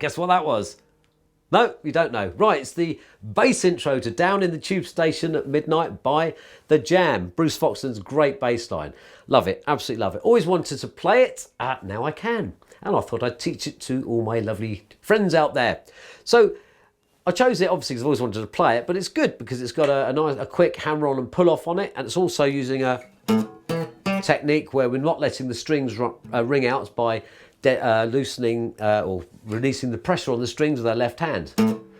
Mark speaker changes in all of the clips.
Speaker 1: Guess what that was? No, you don't know. Right, it's the bass intro to Down in the Tube Station at Midnight by The Jam. Bruce Foxton's great bass line. Love it, absolutely love it. Always wanted to play it, now I can. And I thought I'd teach it to all my lovely friends out there. So I chose it obviously because I've always wanted to play it, but it's good because it's got a quick hammer on and pull off on it, and it's also using a technique where we're not letting the strings ring out by loosening or releasing the pressure on the strings with our left hand.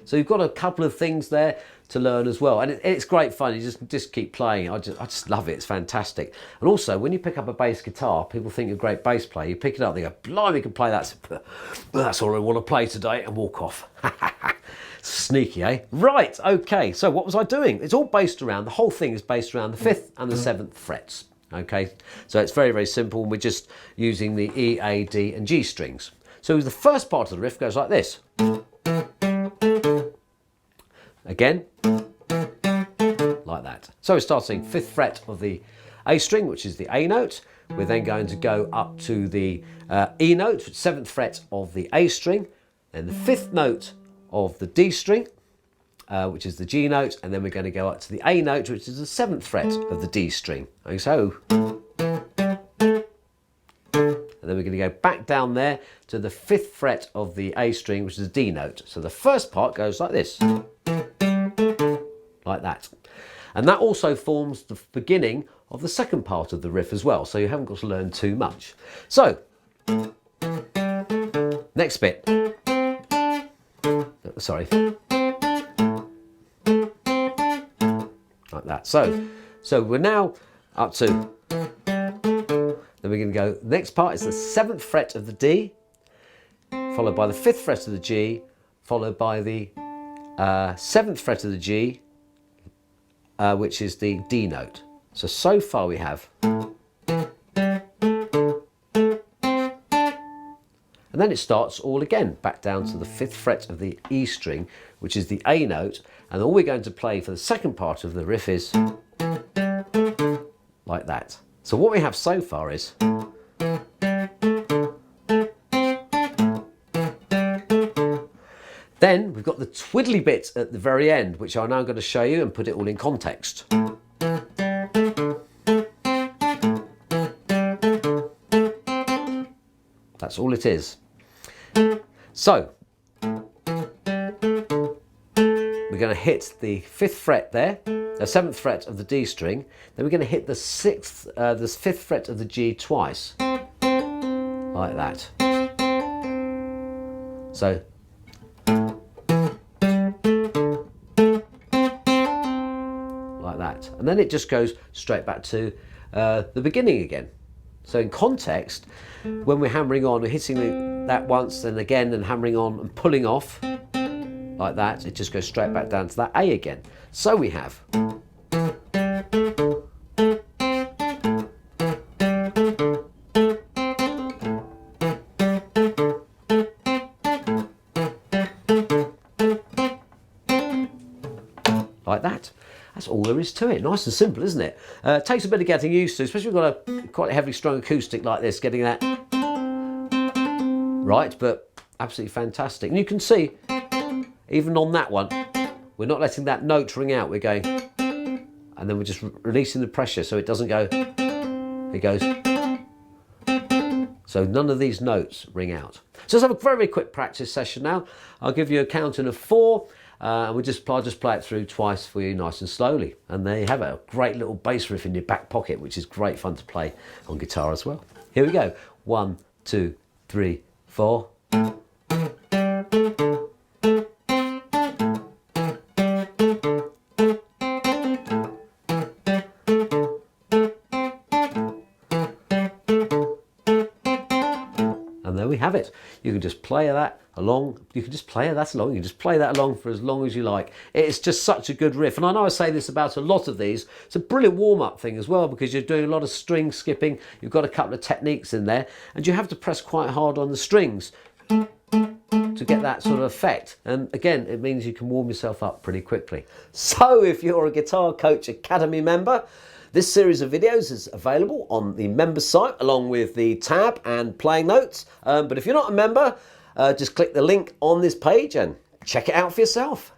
Speaker 1: So you've got a couple of things there to learn as well, and it's great fun. You just keep playing. I just love it. It's fantastic. And also, when you pick up a bass guitar, people think you're a great bass player. You pick it up, they go, "Blimey, you can play that. That's all I want to play today," and walk off. Sneaky, eh? Right. Okay. So what was I doing? It's all based around. The whole thing is based around the 5th and the 7th frets. Okay, so it's very, very simple. We're just using the E, A, D and G strings. So the first part of the riff goes like this. Again, like that. So we're starting 5th fret of the A string, which is the A note. We're then going to go up to the E note, 7th fret of the A string, then the 5th note of the D string, which is the G note, and then we're going to go up to the A note, which is the 7th fret of the D string. Like so. And then we're going to go back down there to the 5th fret of the A string, which is the D note. So the first part goes like this. Like that. And that also forms the beginning of the second part of the riff as well, so you haven't got to learn too much. So, next bit. Sorry. Like that. So we're now up to, then we're going to go, next part is the 7th fret of the D, followed by the 5th fret of the G, followed by the 7th fret of the G, which is the D note. So far we have. And then it starts all again, back down to the 5th fret of the E string, which is the A note, and all we're going to play for the second part of the riff is like that. So what we have so far is then we've got the twiddly bit at the very end, which I'm now going to show you and put it all in context. That's all it is. So, we're going to hit the 5th fret there, the 7th fret of the D string, then we're going to hit the 5th fret of the G twice, like that. So, like that. And then it just goes straight back to the beginning again. So in context, when we're hammering on, we're hitting that once and again and hammering on and pulling off like that, it just goes straight back down to that A again. So we have like that. That's all there is to it. Nice and simple, isn't it? Takes a bit of getting used to, especially if you've got a quite a heavily strung acoustic like this, getting that right, but absolutely fantastic. And you can see, even on that one, we're not letting that note ring out. We're going, and then we're just releasing the pressure so it doesn't go, it goes. So none of these notes ring out. So let's have a very, very quick practice session now. I'll give you a counting of 4. And I'll just play it through twice for you nice and slowly. And there you have it, a great little bass riff in your back pocket, which is great fun to play on guitar as well. Here we go. 1, 2, 3, 4. And there we have it. You can just play that along. You can just play that along. You can just play that along for as long as you like. It's just such a good riff. And I know I say this about a lot of these. It's a brilliant warm-up thing as well, because you're doing a lot of string skipping. You've got a couple of techniques in there, and you have to press quite hard on the strings to get that sort of effect. And again, it means you can warm yourself up pretty quickly. So if you're a Guitar Coach Academy member, this series of videos is available on the member site along with the tab and playing notes. But if you're not a member, just click the link on this page and check it out for yourself.